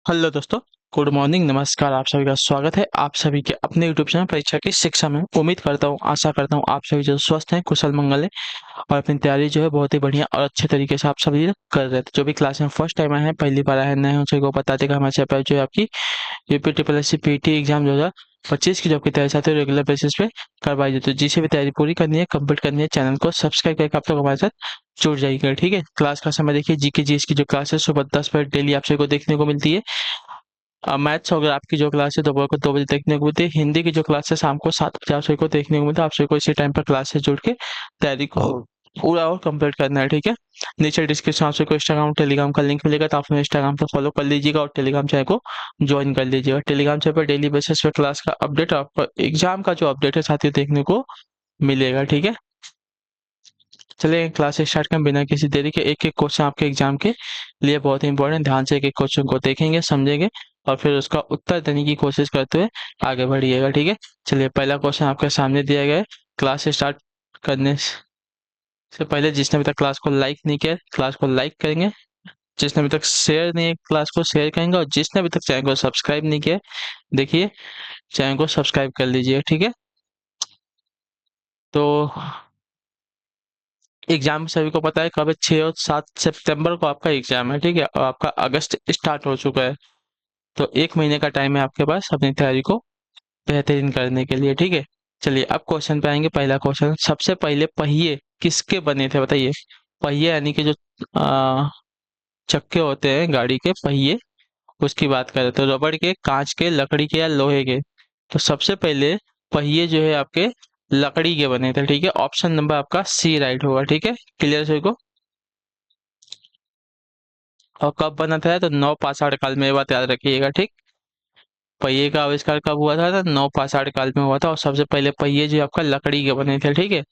Hello दोस्तों। Good morning, नमस्कार। आप सभी का स्वागत है आप सभी के अपने यूट्यूब चैनल परीक्षा की शिक्षा में। उम्मीद करता हूँ, आशा करता हूँ आप सभी जो स्वस्थ हैं, कुशल मंगल है और अपनी तैयारी जो है बहुत ही बढ़िया और अच्छे तरीके से आप सभी कर रहे थे। जो भी क्लास में फर्स्ट टाइम आए हैं, पहली बार आए हैं, नए हैं, उन सभी को बता देगा हमारे चैनल पर जो है आपकी UP triple S C PT exam 2025 की जो आपकी तैयारी चाहते हो रेगुलर बेसिस पे करवाई जाती है। तो जिसे भी तैयारी पूरी करनी है, कंप्लीट करनी है, चैनल को सब्सक्राइब करके आप लोग हमारे साथ जुड़ जाइएगा। ठीक है। क्लास का समय देखिए, जीके जीएस की जो क्लास है सुबह 10 बजे डेली आप सभी को देखने को मिलती है। मैथ्स वगैरह आपकी जो क्लास है दोपहर को 2 बजे देखने को मिलती है। हिंदी की जो क्लास है शाम को 7 बजे आप सभी को देखने को मिलता है। आप सभी को इसी टाइम पर क्लास से जुड़ के तैयारी को पूरा और कंप्लीट करना है। ठीक है। नीचे डिस्क्रिप्शन आप सभी को इंस्टाग्राम टेलीग्राम का लिंक मिलेगा, तो आप हमें इंस्टाग्राम पर फॉलो कर लीजिएगा और टेलीग्राम चैनल को ज्वाइन कर लीजिएगा। टेलीग्राम चैनल पर डेली बेसिस पे क्लास का अपडेट, आपको एग्जाम का जो अपडेट है साथियों देखने को मिलेगा। ठीक है। चलिए क्लास स्टार्ट करें बिना किसी देरी के। एक एक क्वेश्चन आपके एग्जाम के लिए बहुत ही इंपॉर्टेंट, ध्यान से एक एक क्वेश्चन को देखेंगे, समझेंगे और फिर उसका उत्तर देने की कोशिश करते हुए आगे बढ़िएगा। ठीक है। चलिए पहला क्वेश्चन आपके सामने दिया गया है। क्लास स्टार्ट करने से पहले जिसने अभी तक क्लास को लाइक नहीं किया, क्लास को लाइक करेंगे। जिसने अभी तक शेयर नहीं, क्लास को शेयर करेंगे और जिसने अभी तक चैनल को सब्सक्राइब नहीं किया, देखिए चैनल को सब्सक्राइब कर लीजिए। ठीक है। तो एग्जाम सभी को पता है कब है, 6 और 7 सितंबर को आपका एग्जाम है। ठीक है। और आपका अगस्त स्टार्ट हो चुका है, तो 1 महीने का टाइम है आपके पास अपनी तैयारी को बेहतरीन करने के लिए। ठीक है। चलिए अब क्वेश्चन पे आएंगे। पहला क्वेश्चन, सबसे पहले पहिए किसके बने थे बताइए। पहिए यानी कि जो आ, चक्के होते हैं गाड़ी के पहिए, उसकी बात करें तो रबड़ के, कांच के, लकड़ी के या लोहे के। तो सबसे पहले पहिए जो है आपके लकड़ी के बने थे। ठीक है। ऑप्शन नंबर आपका सी राइट होगा। ठीक है। क्लियर सभी को। और कब बना था तो नौ पाषाण काल में, ये बात याद रखिएगा। ठीक। पहिए का आविष्कार कब हुआ था तो नौ पाषाण काल में हुआ था और सबसे पहले पहिए जो आपका लकड़ी के बने थे। ठीक है।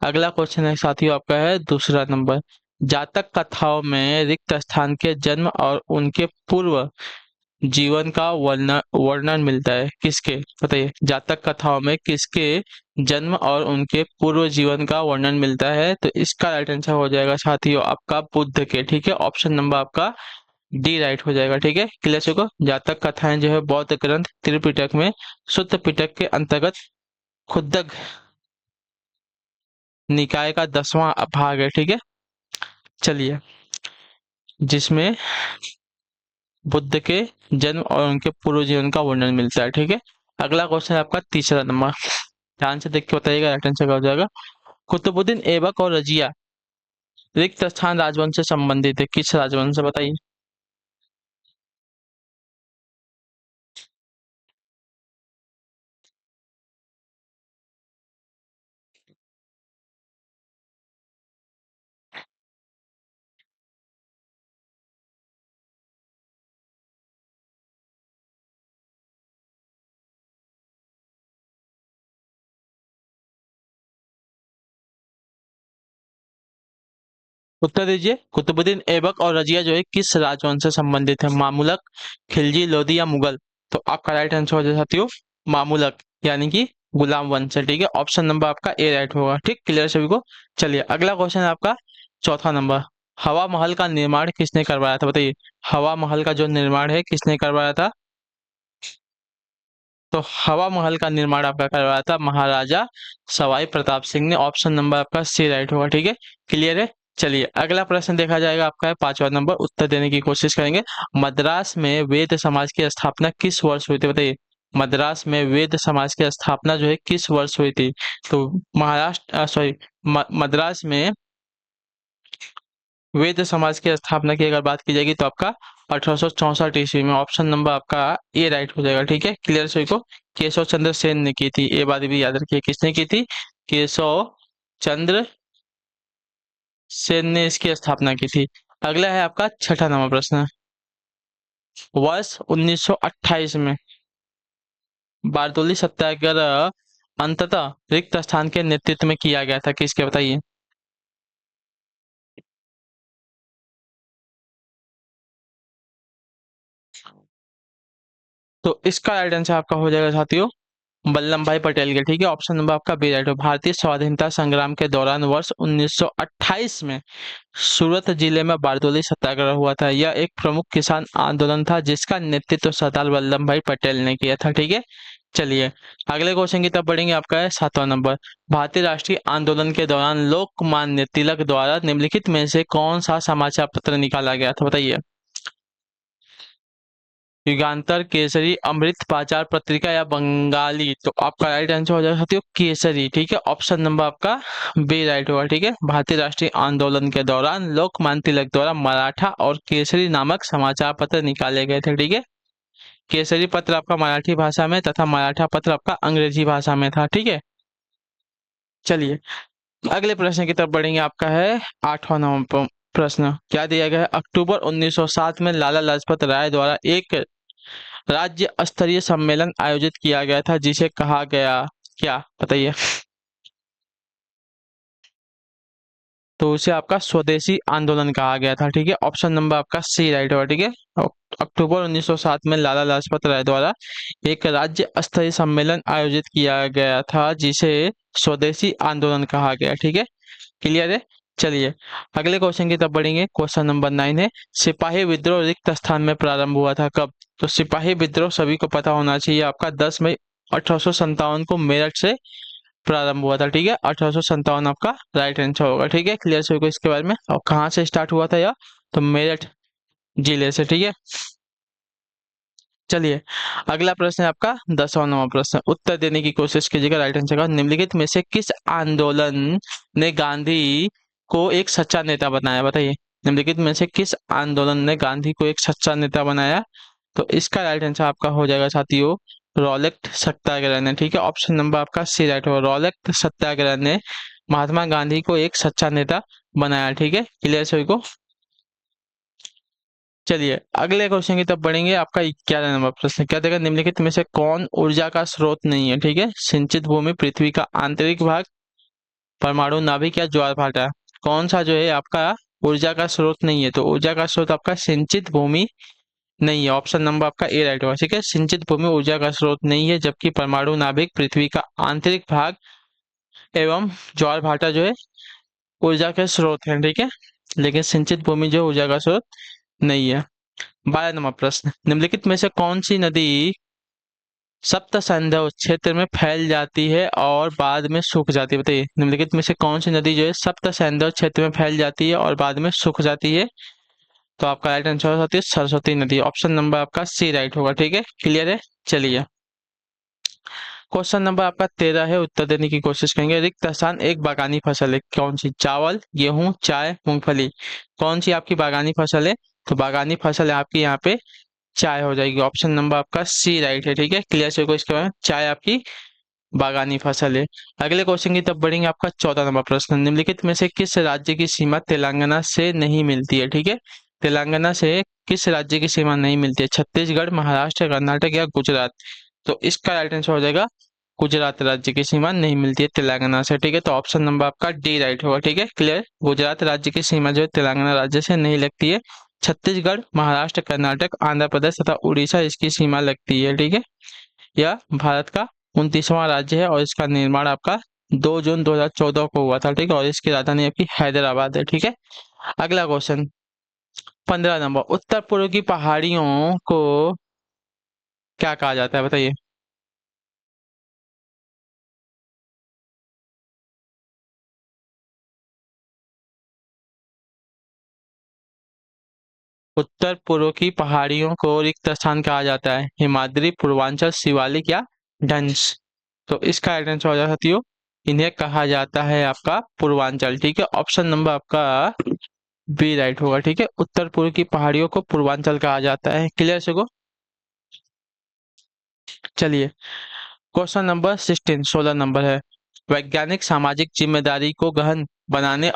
अगला क्वेश्चन है साथियों आपका है दूसरा नंबर। जातक कथाओं में रिक्त स्थान के जन्म और उनके पूर्व जीवन का वर्णन वर्णन मिलता है किसके बताइए। जातक कथाओं में किसके जन्म और उनके पूर्व जीवन का वर्णन मिलता है, तो इसका राइट आंसर हो जाएगा साथियों आपका बुद्ध के। ठीक है। ऑप्शन नंबर आपका डी राइट हो जाएगा। ठीक है। क्लियर से को जातक कथाएं जो है बौद्ध ग्रंथ त्रिपिटक में सुत्त पिटक के अंतर्गत खुद्दक निकाय का 10वां भाग है। ठीक है। चलिए, जिसमें बुद्ध के जन्म और उनके पूर्व जीवन का वर्णन मिलता है। ठीक है। अगला क्वेश्चन है आपका तीसरा नंबर, ध्यान से देख के बताइएगा, राइट आंसर क्या हो जाएगा। कुतुबुद्दीन ऐबक और रजिया रिक्त स्थान राजवंश से संबंधित है, किस राजवंश से बताइए। उत्तर दीजिए। कुतुबुद्दीन ऐबक और रजिया जो है किस राजवंश से संबंधित है, मामलक, खिलजी, लोधी या मुगल। तो आपका राइट आंसर हो जाए साथियों मामूलक, यानी कि गुलाम वंश से। ठीक है। ऑप्शन नंबर आपका ए राइट होगा। ठीक। क्लियर सभी को। चलिए अगला क्वेश्चन है आपका चौथा नंबर। हवा महल का निर्माण किसने करवाया था बताइए। हवा महल का जो निर्माण है किसने करवाया था, तो हवा महल का निर्माण आपका करवाया था महाराजा सवाई प्रताप सिंह ने। ऑप्शन नंबर आपका सी राइट होगा। ठीक है। क्लियर है। चलिए अगला प्रश्न देखा जाएगा आपका है पांचवा नंबर, उत्तर देने की कोशिश करेंगे। मद्रास में वेद समाज की स्थापना किस वर्ष हुई थी बताइए। मद्रास में वेद समाज की स्थापना जो है किस वर्ष हुई थी, तो महाराष्ट्र सॉरी मद्रास में वेद समाज की स्थापना की अगर बात की जाएगी तो आपका 1864 ईस्वी में। ऑप्शन नंबर आपका ए राइट हो जाएगा। ठीक है। क्लियर सभी को। केशव चंद्र सेन ने की थी, ये बात भी याद रखिए, किसने की थी, केशव चंद्र सेन ने इसकी स्थापना की थी। अगला है आपका छठा नंबर प्रश्न। वर्ष 1928 में बारदोली सत्याग्रह अंततः रिक्त स्थान के नेतृत्व में किया गया था, किसके बताइए। तो इसका राइट आंसर आपका हो जाएगा साथियों वल्लभ भाई पटेल के, ठीक है। ऑप्शन नंबर आपका बी राइट हो। भारतीय स्वाधीनता संग्राम के दौरान वर्ष 1928 में सूरत जिले में बारडोली सत्याग्रह हुआ था। यह एक प्रमुख किसान आंदोलन था जिसका नेतृत्व सरदार वल्लभ भाई पटेल ने किया था, ठीक है। चलिए अगले क्वेश्चन की तरफ बढ़ेंगे। आपका है 7वां नंबर। भारतीय राष्ट्रीय आंदोलन के दौरान लोकमान्य तिलक द्वारा निम्नलिखित में से कौन सा समाचार पत्र निकाला गया था, बताइए। युगांतर, केसरी, अमृत, पाचार पत्रिका या बंगाली। तो आपका राइट आंसर हो जाएगा साथियों केसरी, ठीक है। ऑप्शन नंबर आपका बी राइट होगा, ठीक है। भारतीय राष्ट्रीय आंदोलन के दौरान लोकमान्य तिलक द्वारा मराठा और केसरी नामक समाचार पत्र निकाले गए थे, ठीक है। केसरी पत्र आपका मराठी भाषा में तथा मराठा पत्र आपका अंग्रेजी भाषा में था, ठीक है। चलिए अगले प्रश्न की तरफ बढ़ेंगे। आपका है 8वां नंबर प्रश्न। क्या दिया गया है? अक्टूबर 1907 में लाला लाजपत राय द्वारा एक राज्य स्तरीय सम्मेलन आयोजित किया गया था जिसे कहा गया क्या, बताइए। तो उसे आपका स्वदेशी आंदोलन कहा गया था, ठीक है। ऑप्शन नंबर आपका सी राइट होगा, ठीक है। अक्टूबर 1907 में लाला लाजपत राय द्वारा एक राज्य स्तरीय सम्मेलन आयोजित किया गया था जिसे स्वदेशी आंदोलन कहा गया, ठीक है। क्लियर है। चलिए अगले क्वेश्चन की तरफ बढ़ेंगे। क्वेश्चन नंबर 9 है, सिपाही विद्रोह रिक्त स्थान में प्रारंभ हुआ था कब? तो सिपाही विद्रोह सभी को पता होना चाहिए, आपका 10 मई 1857 को मेरठ से प्रारंभ हुआ था, ठीक है। 1857 आपका राइट आंसर होगा, ठीक है। क्लियर सभी को इसके बारे में। और कहाँ से स्टार्ट हुआ था यह? तो मेरठ जिले से, ठीक है। चलिए अगला प्रश्न है आपका 10वां नंबर प्रश्न। उत्तर देने की कोशिश कीजिएगा राइट आंसर का। निम्नलिखित में से किस आंदोलन ने गांधी को एक सच्चा नेता बनाया, बताइए। निम्नलिखित में से किस आंदोलन ने गांधी को एक सच्चा नेता बनाया? तो इसका राइट आंसर आपका हो जाएगा साथियों रॉलेट सत्याग्रह ने, ठीक है। ऑप्शन नंबर आपका सी राइट होगा। रॉलेट सत्याग्रह ने महात्मा गांधी को एक सच्चा नेता बनाया, ठीक है। क्लियर सभी को। चलिए अगले क्वेश्चन की तरफ बढ़ेंगे। आपका 11 नंबर प्रश्न। क्या देगा? निम्नलिखित में से कौन ऊर्जा का स्रोत नहीं है, ठीक है। सिंचित भूमि, पृथ्वी का आंतरिक भाग, परमाणु नाभिक या ज्वार भाटा। कौन सा जो है आपका ऊर्जा का स्रोत नहीं है? तो ऊर्जा का स्रोत आपका सिंचित भूमि नहीं है। ऑप्शन नंबर आपका ए राइट होगा, ठीक है। सिंचित भूमि ऊर्जा का स्रोत नहीं है, जबकि परमाणु नाभिक, पृथ्वी का आंतरिक भाग एवं ज्वार भाटा जो है ऊर्जा के स्रोत है, ठीक है। लेकिन सिंचित भूमि जो ऊर्जा का स्रोत नहीं है। 12 नंबर प्रश्न। निम्नलिखित में से कौन सी नदी सप्त सिंधु क्षेत्र में फैल जाती है और बाद में सूख जाती है, बताइए। निम्नलिखित में से कौन सी नदी जो है सप्त सिंधु क्षेत्र में फैल जाती है और बाद में सूख जाती है? तो आपका राइट आंसर होती है सरस्वती नदी। ऑप्शन नंबर आपका सी राइट होगा, ठीक है। क्लियर है। चलिए क्वेश्चन नंबर आपका 13 है। उत्तर देने की कोशिश करेंगे। रिक्त स्थान एक बागानी फसल है, कौन सी? चावल, गेहूं, चाय, मूंगफली। कौन सी आपकी बागानी फसल है? तो बागानी फसल है आपकी यहाँ पे चाय हो जाएगी। ऑप्शन नंबर आपका सी राइट है, ठीक है। क्लियर से को इसके बाद चाय आपकी बागानी फसल है। अगले क्वेश्चन की तरफ बढ़ेंगे। आपका 14 नंबर प्रश्न। निम्नलिखित में से किस राज्य की सीमा तेलंगाना से नहीं मिलती है, ठीक है। तेलंगाना से किस राज्य की सीमा नहीं मिलती है? छत्तीसगढ़, महाराष्ट्र, कर्नाटक या गुजरात। तो इसका राइट आंसर हो जाएगा गुजरात राज्य की सीमा नहीं मिलती है तेलंगाना से, ठीक है। तो ऑप्शन नंबर आपका डी राइट होगा, ठीक है। क्लियर। गुजरात राज्य की सीमा जो है तेलंगाना राज्य से नहीं लगती है। छत्तीसगढ़, महाराष्ट्र, कर्नाटक, आंध्र प्रदेश तथा उड़ीसा इसकी सीमा लगती है, ठीक है। यह भारत का 29वां राज्य है और इसका निर्माण आपका 2 जून 2014 को हुआ था, ठीक है। और इसकी राजधानी आपकी हैदराबाद है, ठीक है। अगला क्वेश्चन 15 नंबर। उत्तर पूर्व की पहाड़ियों को क्या कहा जाता है, बताइए। उत्तर पूर्व की पहाड़ियों को रिक्त स्थान कहा जाता है। हिमाद्री, पूर्वांचल, शिवालिक या ढंस। तो इसका आंसर हो जाता साथियों इन्हें कहा जाता है आपका पूर्वांचल, ठीक है। ऑप्शन नंबर आपका बी राइट होगा, ठीक है। उत्तर पूर्व की पहाड़ियों को पूर्वांचल कहा जाता है। क्लियर से को। चलिए क्वेश्चन नंबर 16 16 नंबर है। वैज्ञानिक सामाजिक जिम्मेदारी को गहन बनाने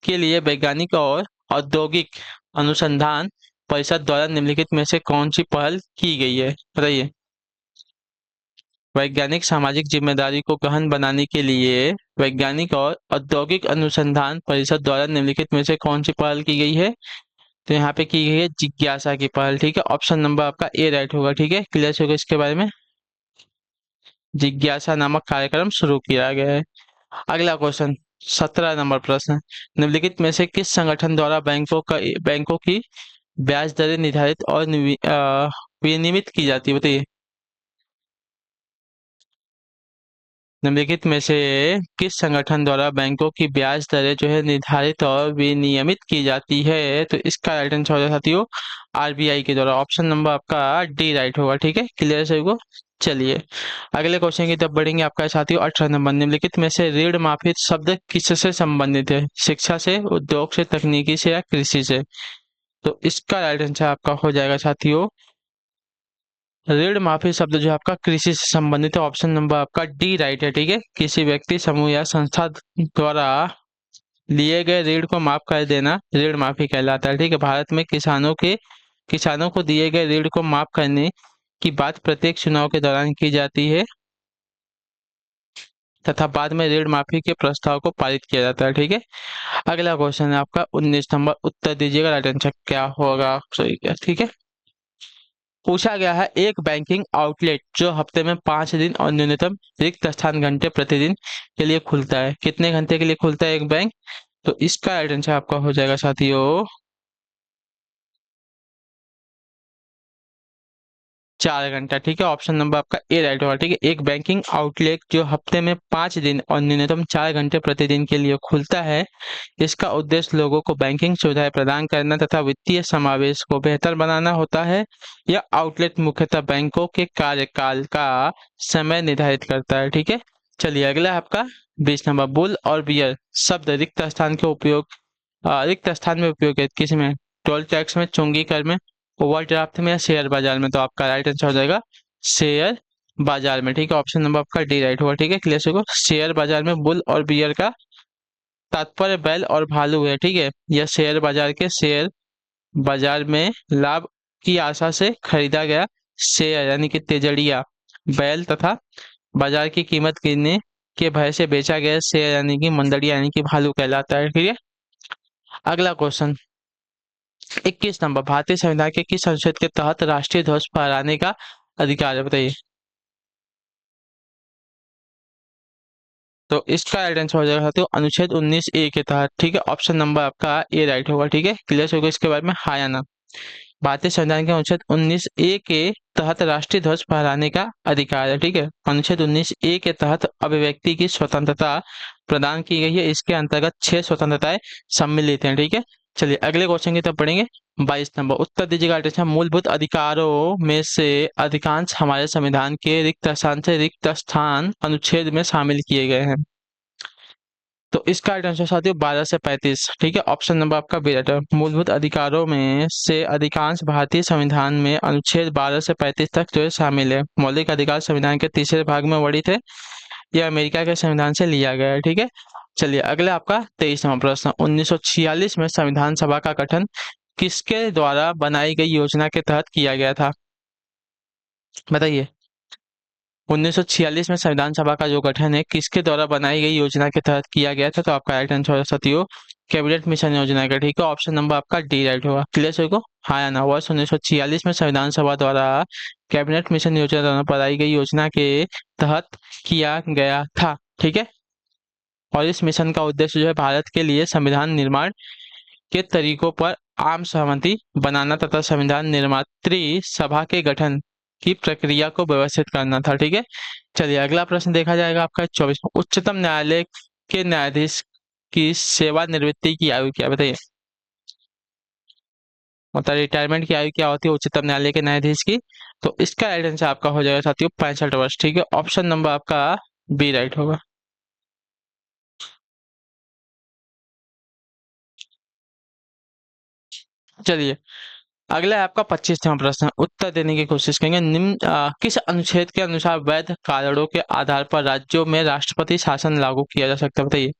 के लिए वैज्ञानिक और औद्योगिक अनुसंधान परिषद द्वारा निम्नलिखित में से कौन सी पहल की गई है, बताइए। वैज्ञानिक सामाजिक जिम्मेदारी को गहन बनाने के लिए वैज्ञानिक और औद्योगिक अनुसंधान परिषद द्वारा निम्नलिखित में से कौन सी पहल की गई है? तो यहाँ पे की गई है जिज्ञासा की पहल, ठीक है। ऑप्शन नंबर आपका ए राइट होगा, ठीक है। क्लियर होगा इसके बारे में। जिज्ञासा नामक कार्यक्रम शुरू किया गया है। अगला क्वेश्चन, 17 नंबर प्रश्न, निम्नलिखित में से किस संगठन द्वारा बैंकों की ब्याज दरें निर्धारित और विनियमित की जाती है, बताइए। निम्नलिखित में से किस संगठन द्वारा बैंकों की ब्याज दरें जो है निर्धारित और विनियमित की जाती है, तो इसका राइट आंसर हो जाएगा साथियों आरबीआई के द्वारा। ऑप्शन नंबर आपका डी राइट होगा। ठीक है, क्लियर है सभी को। चलिए अगले क्वेश्चन की तरफ बढ़ेंगे। आपका है साथियों 18 नंबर, निम्नलिखित में से ऋण माफी शब्द किससे संबंधित है, शिक्षा से, उद्योग से, तकनीकी से या कृषि से, तो इसका राइट आंसर आपका हो जाएगा साथियों ऋण माफी शब्द जो है आपका कृषि से संबंधित है। ऑप्शन नंबर आपका डी राइट है। ठीक है, किसी व्यक्ति, समूह या संस्था द्वारा लिए गए ऋण को माफ कर देना ऋण माफी कहलाता है। ठीक है, भारत में किसानों को दिए गए ऋण को माफ करने की बात प्रत्येक चुनाव के दौरान की जाती है तथा बाद में ऋण माफी के प्रस्ताव को पारित किया जाता है। ठीक है, अगला क्वेश्चन है आपका 19 नंबर, उत्तर दीजिएगा राइट आंसर क्या होगा। सही क्या, ठीक है। पूछा गया है एक बैंकिंग आउटलेट जो हफ्ते में 5 दिन और न्यूनतम रिक्त स्थान घंटे प्रतिदिन के लिए खुलता है, कितने घंटे के लिए खुलता है एक बैंक, तो इसका राइट आंसर आपका हो जाएगा साथियों 4 घंटा। ठीक है, ऑप्शन नंबर आपका ए राइट होगा। ठीक है, एक बैंकिंग आउटलेट जो हफ्ते में 5 दिन और न्यूनतम 4 घंटे प्रतिदिन के लिए खुलता है, इसका उद्देश्य लोगों को बैंकिंग सुविधाएं प्रदान करना तथा वित्तीय समावेश को बेहतर बनाना होता है। यह आउटलेट मुख्यतः बैंकों के कार्यकाल का समय निर्धारित करता है। ठीक है, चलिए अगला है आपका 20 नंबर, बुल और बियर शब्द रिक्त स्थान में उपयोग है किस में, टोल टैक्स में, चुंगी कर में, ओवरड्राफ्ट में या शेयर बाजार में, तो आपका राइट आंसर हो जाएगा शेयर बाजार में। ठीक है, ऑप्शन नंबर आपका डी राइट होगा। ठीक है, क्लियर से को शेयर बाजार में बुल और बियर का तात्पर्य बैल और भालू है। ठीक है, यह शेयर बाजार में लाभ की आशा से खरीदा गया शेयर यानी कि तेजड़िया बैल तथा बाजार की कीमत गिरने के भय से बेचा गया शेयर यानी कि मंदड़िया यानी कि भालू कहलाता है। ठीक है, अगला क्वेश्चन 21 नंबर, भारतीय संविधान के किस अनुच्छेद के तहत राष्ट्रीय ध्वज फहराने का अधिकार है, बताइए। तो इसका राइट आंसर हो जाएगा साथियों अनुच्छेद 19 ए के तहत। ठीक है, ऑप्शन नंबर आपका ए राइट होगा। ठीक है, क्लियर होगा इसके बारे में हाँ या ना। भारतीय संविधान के अनुच्छेद 19 ए के तहत राष्ट्रीय ध्वज फहराने का अधिकार है। ठीक है, अनुच्छेद 19 ए के तहत अभिव्यक्ति की स्वतंत्रता प्रदान की गई है। इसके अंतर्गत 6 स्वतंत्रताएं सम्मिलित हैं। ठीक है, चलिए अगले क्वेश्चन की तरफ पढ़ेंगे। 22 नंबर, उत्तर दीजिएगा। अच्छा, मूलभूत अधिकारों में से अधिकांश हमारे संविधान के रिक्त स्थान अनुच्छेद में शामिल किए गए हैं, तो इसका राइट आंसर साथियों 12 से 35। ठीक है, ऑप्शन नंबर आपका बी राइट है। मूलभूत अधिकारों में से अधिकांश भारतीय संविधान में अनुच्छेद 12 से 35 तक जो है शामिल है। मौलिक अधिकार संविधान के तीसरे भाग में वर्णित है, यह अमेरिका के संविधान से लिया गया है। ठीक है, चलिए अगला आपका 23 नंबर प्रश्न, 1946 में संविधान सभा का गठन किसके द्वारा बनाई गई योजना के तहत किया गया था, बताइए। 1946 में संविधान सभा का जो गठन है किसके द्वारा बनाई गई योजना के तहत किया गया था, तो आपका राइट आंसर होगा साथियों कैबिनेट मिशन योजना का। ठीक है, ऑप्शन नंबर आपका डी राइट होगा। क्लियर सभी को हाँ या ना। वर्ष 1946 में संविधान सभा द्वारा कैबिनेट मिशन योजना द्वारा बनाई गई योजना के तहत किया गया था। ठीक है, और इस मिशन का उद्देश्य जो है भारत के लिए संविधान निर्माण के तरीकों पर आम सहमति बनाना तथा संविधान निर्मात्री सभा के गठन की प्रक्रिया को व्यवस्थित करना था। ठीक है, चलिए अगला प्रश्न देखा जाएगा आपका 24। उच्चतम न्यायालय के न्यायाधीश की सेवानिवृत्ति की आयु क्या है, बताइए। मतलब रिटायरमेंट की आयु क्या होती है उच्चतम न्यायालय के न्यायाधीश की, तो इसका राइट आंसर आपका हो जाएगा साथियों 65 वर्ष। ठीक है, ऑप्शन नंबर आपका बी राइट होगा। चलिए अगला है आपका 25वां प्रश्न, उत्तर देने की कोशिश करेंगे। किस अनुच्छेद के अनुसार वैध कारणों के आधार पर राज्यों में राष्ट्रपति शासन लागू किया जा सकता है, बताइए।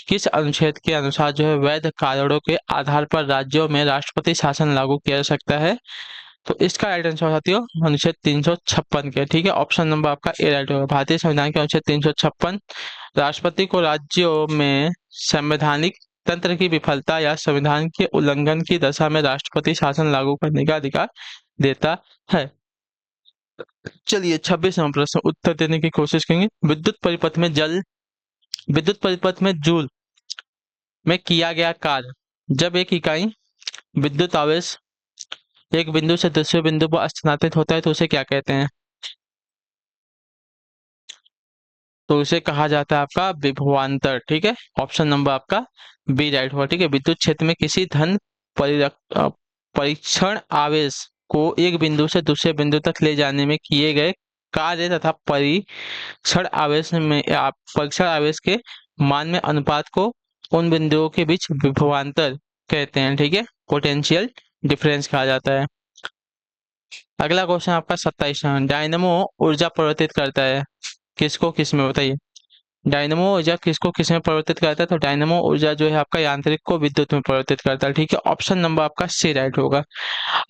किस अनुच्छेद के अनुसार जो है वैध कारणों के आधार पर राज्यों में राष्ट्रपति शासन लागू किया जा सकता है, तो इसका राइट आंसर साथियों अनुच्छेद 356 के। ठीक है, ऑप्शन नंबर आपका ए राइट होगा। भारतीय संविधान के अनुच्छेद 356 राष्ट्रपति को राज्यों में संवैधानिक तंत्र की विफलता या संविधान के उल्लंघन की दशा में राष्ट्रपति शासन लागू करने का अधिकार देता है। चलिए 26वां प्रश्न उत्तर देने की कोशिश करेंगे। विद्युत परिपथ में जूल में किया गया कार्य। जब एक इकाई विद्युत आवेश एक बिंदु से दूसरे बिंदु पर स्थानांतरित होता है तो उसे क्या कहते हैं? तो उसे कहा जाता है आपका विभवांतर। ठीक है, ऑप्शन नंबर आपका बी राइट होगा। ठीक है, विद्युत क्षेत्र में किसी परीक्षण आवेश को एक बिंदु से दूसरे बिंदु तक ले जाने में किए गए कार्य तथा परीक्षण आवेश के मान में अनुपात को उन बिंदुओं के बीच विभवांतर कहते हैं। ठीक है, पोटेंशियल डिफरेंस कहा जाता है। अगला क्वेश्चन आपका 27वां, डायनेमो ऊर्जा परिवर्तित करता है किसको किस में, बताइए। डायनेमो ऊर्जा किसको किस में परिवर्तित करता है? तो डायनेमो ऊर्जा जो है आपका यांत्रिक को विद्युत में परिवर्तित करता है। ठीक है, ऑप्शन नंबर आपका सी राइट होगा।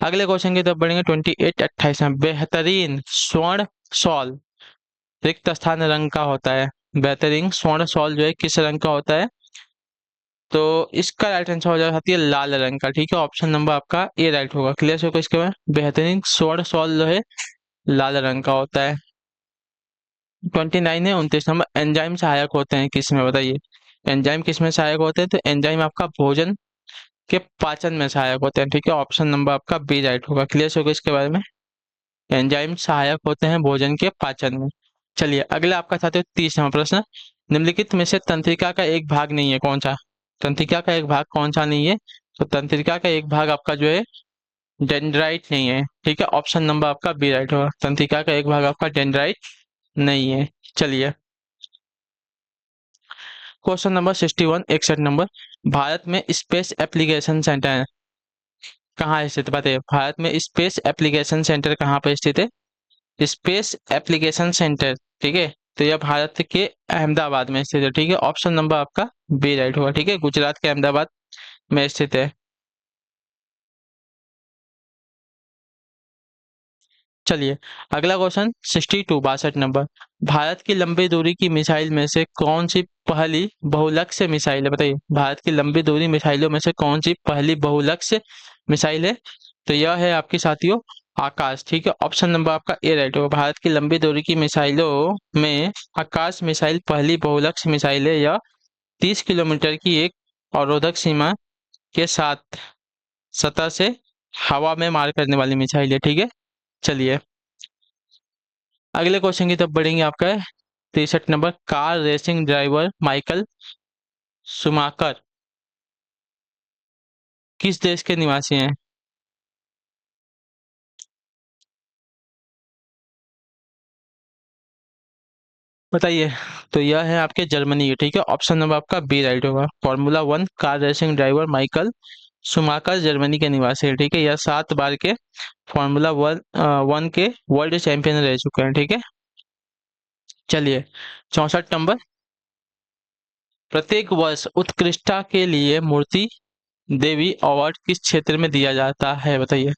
अगले क्वेश्चन की तरफ बढ़ेंगे। 28 में बेहतरीन स्वर्ण सॉल रिक्त स्थान रंग का होता है। बेहतरीन स्वर्ण सॉल जो है किस रंग का होता है? तो इसका राइट आंसर हो जाती है लाल रंग का। ठीक है, ऑप्शन नंबर आपका ए राइट होगा। क्लियर होगा इसके बाद? बेहतरीन स्वर्ण सॉल जो है लाल रंग का होता है। 29 है। 29 नंबर, एंजाइम सहायक होते हैं किस में, बताइए। एंजाइम किस में सहायक होते हैं? तो एंजाइम आपका भोजन के पाचन में सहायक होते हैं। ठीक है, ऑप्शन नंबर आपका बी राइट होगा। क्लियर होगा इसके बारे में? एंजाइम सहायक होते हैं भोजन के पाचन में। चलिए अगला आपका था 30वां प्रश्न, निम्नलिखित में से तंत्रिका का एक भाग नहीं है, कौन सा? तंत्रिका का एक भाग कौन सा नहीं है? तो तंत्रिका का एक भाग आपका जो है डेंड्राइट नहीं है। ठीक है, ऑप्शन नंबर आपका बी राइट होगा। तंत्रिका का एक भाग आपका डेंड्राइट नहीं है। चलिए क्वेश्चन नंबर 61, 61 नंबर, भारत में स्पेस एप्लीकेशन सेंटर कहाँ स्थित है? बताइए, भारत में स्पेस एप्लीकेशन सेंटर कहाँ पर स्थित है? स्पेस एप्लीकेशन सेंटर, ठीक है, तो यह भारत के अहमदाबाद में स्थित है। ठीक है, ऑप्शन नंबर आपका बी राइट होगा। ठीक है, गुजरात के अहमदाबाद में स्थित है। चलिए अगला क्वेश्चन 62, 62 नंबर, भारत की लंबी दूरी की मिसाइल में से कौन सी पहली बहुलक्ष्य मिसाइल है? बताइए, भारत की लंबी दूरी मिसाइलों में से कौन सी पहली बहुलक्ष्य मिसाइल है? तो यह है आपकी साथियों आकाश। ठीक है, ऑप्शन नंबर आपका ए राइट होगा। भारत की लंबी दूरी की मिसाइलों में आकाश मिसाइल पहली बहुलक्ष्य मिसाइल है। यह 30 किलोमीटर की एक अवरोधक सीमा के साथ सतह से हवा में मार करने वाली मिसाइल है। ठीक है, चलिए अगले क्वेश्चन की तरफ बढ़ेंगे। आपका है 63 number, car racing driver Michael Schumacher किस देश के निवासी हैं? बताइए। तो यह है आपके जर्मनी के। ठीक है, ऑप्शन नंबर आपका बी राइट होगा। Formula one car racing driver Michael Schumacher Germany के निवासी है। ठीक है, यह 7 बार के फॉर्मूला वन के वर्ल्ड चैंपियन रह चुके हैं। ठीक है, चलिए 64 नंबर, प्रत्येक वर्ष उत्कृष्टता के लिए मूर्ति देवी अवार्ड किस क्षेत्र में दिया जाता है? बताइए।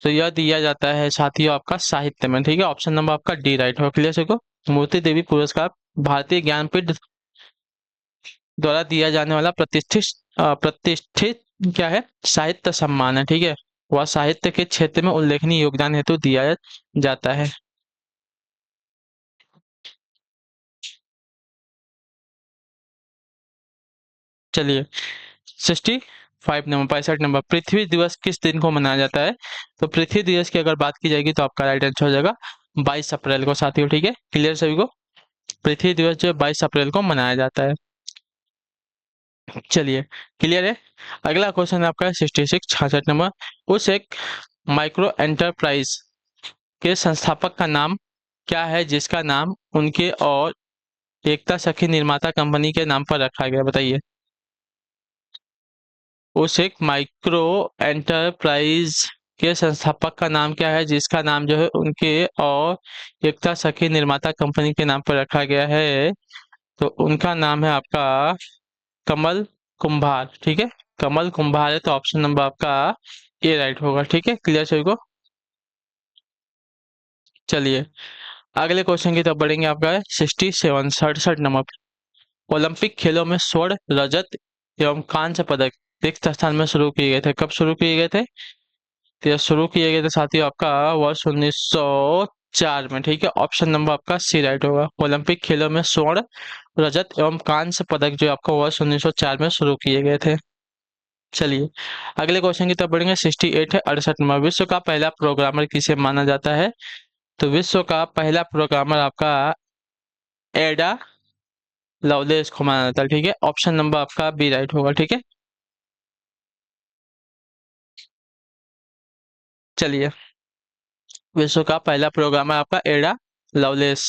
तो यह दिया जाता है साथियों आपका साहित्य में। ठीक है, ऑप्शन नंबर आपका डी राइट होगा। क्लियर से को मूर्ति देवी पुरस्कार भारतीय ज्ञानपीठ द्वारा दिया जाने वाला प्रतिष्ठित क्या है? साहित्य सम्मान है। ठीक है, वह साहित्य के क्षेत्र में उल्लेखनीय योगदान हेतु दिया जाता है। चलिए 65 नंबर, 65 नंबर, पृथ्वी दिवस किस दिन को मनाया जाता है? तो पृथ्वी दिवस की अगर बात की जाएगी तो आपका राइट आंसर हो जाएगा 22 अप्रैल को साथियों। ठीक है, क्लियर सभी को? पृथ्वी दिवस जो है 22 अप्रैल को मनाया जाता है। चलिए क्लियर है। अगला क्वेश्चन आपका है 66, 66 नंबर, उस एक माइक्रो एंटरप्राइज के संस्थापक का नाम क्या है जिसका नाम उनके और एकता सखी निर्माता कंपनी के नाम पर रखा गया? बताइए। उस एक माइक्रो एंटरप्राइज के संस्थापक का नाम क्या है जिसका नाम जो है उनके और एकता सखी निर्माता कंपनी के नाम पर रखा गया है? तो उनका नाम है आपका कमल कुंभार। ठीक है, कमल कुंभार है। तो ऑप्शन नंबर आपका ए राइट होगा। ठीक है, क्लियर सभी को? चलिए अगले क्वेश्चन की तरफ बढ़ेंगे। आपका है 67, 67 नंबर, ओलंपिक खेलों में स्वर्ण, रजत एवं कांस्य पदक रिक्त स्थान में शुरू किए गए थे? कब शुरू किए गए थे? तो ये शुरू किए गए थे साथियों आपका वर्ष 1904 में। ठीक है, ऑप्शन नंबर आपका सी राइट होगा। ओलंपिक खेलों में स्वर्ण, रजत एवं कांस्य पदक जो आपका वर्ष 1904 में शुरू किए गए थे। चलिए अगले क्वेश्चन की तरफ बढ़ेंगे। 68 है 68 नंबर। विश्व का पहला प्रोग्रामर किसे माना जाता है? तो विश्व का पहला प्रोग्रामर आपका एडा लवलेस को माना जाता है। ठीक है, ऑप्शन नंबर आपका बी राइट होगा। ठीक है, चलिए विश्व का पहला प्रोग्रामर आपका एडा लवलेस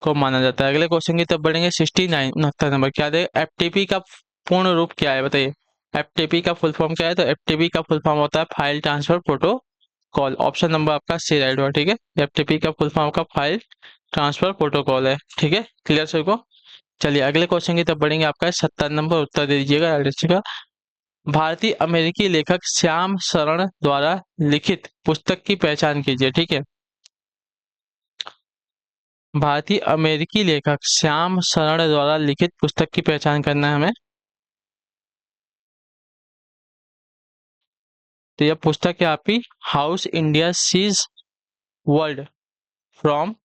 को माना जाता है। अगले क्वेश्चन की तरफ बढ़ेंगे। 69 69 नंबर। क्या है एफटीपी का पूर्ण रूप क्या है बताइए? एफटीपी का फुल फॉर्म क्या है? तो एफटीपी का फुल फॉर्म होता है file transfer protocol. Option number आपका सी राइट होगा। ठीक है, एफटीपी का फुल फॉर्म का फाइल ट्रांसफर प्रोटोकॉल है। ठीक है, क्लियर सभी को? चलिए अगले क्वेश्चन की तरफ बढ़ेंगे। आपका 70 नंबर, उत्तर दे दीजिएगा का। भारतीय अमेरिकी लेखक श्याम शरण द्वारा लिखित पुस्तक की पहचान कीजिए। ठीक है, भारतीय अमेरिकी लेखक श्याम शरण द्वारा लिखित पुस्तक की पहचान करना है हमें। तो यह पुस्तक है आपकी how India sees world from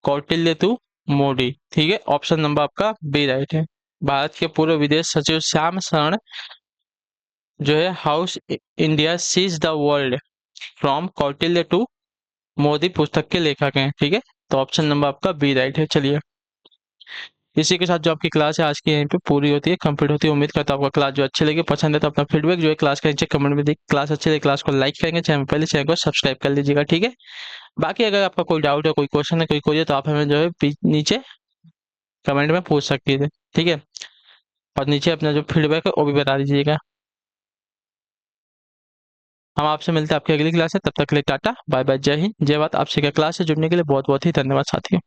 Kautilya to Modi. ठीक है, ऑप्शन नंबर आपका बी राइट है। भारत के पूर्व विदेश सचिव श्याम शरण जो है how India sees the world from Kautilya to Modi पुस्तक के लेखक हैं। ठीक है, तो ऑप्शन नंबर आपका बी राइट है। चलिए इसी के साथ जो आपकी क्लास है आज की यहीं पे पूरी होती है, कंप्लीट होती है। उम्मीद करता हूँ आपको क्लास जो अच्छी लगी, पसंद है तो अपना फीडबैक जो है क्लास के नीचे कमेंट में दी। क्लास अच्छी लगी क्लास को लाइक करेंगे, चैनल पहले चैनल को सब्सक्राइब कर लीजिएगा। ठीक है, बाकी अगर आपका कोई डाउट है, कोई क्वेश्चन है, कोई कोई है तो आप हमें जो है नीचे कमेंट में पूछ सकती है। ठीक है, और नीचे अपना जो फीडबैक है वो भी बता दीजिएगा। हम आपसे मिलते हैं आपकी अगली क्लास है, तब तक के लिए टाटा बाय बाय, जय हिंद जय भारत। आपसे क्या क्लास से जुड़ने के लिए बहुत बहुत ही धन्यवाद साथियों।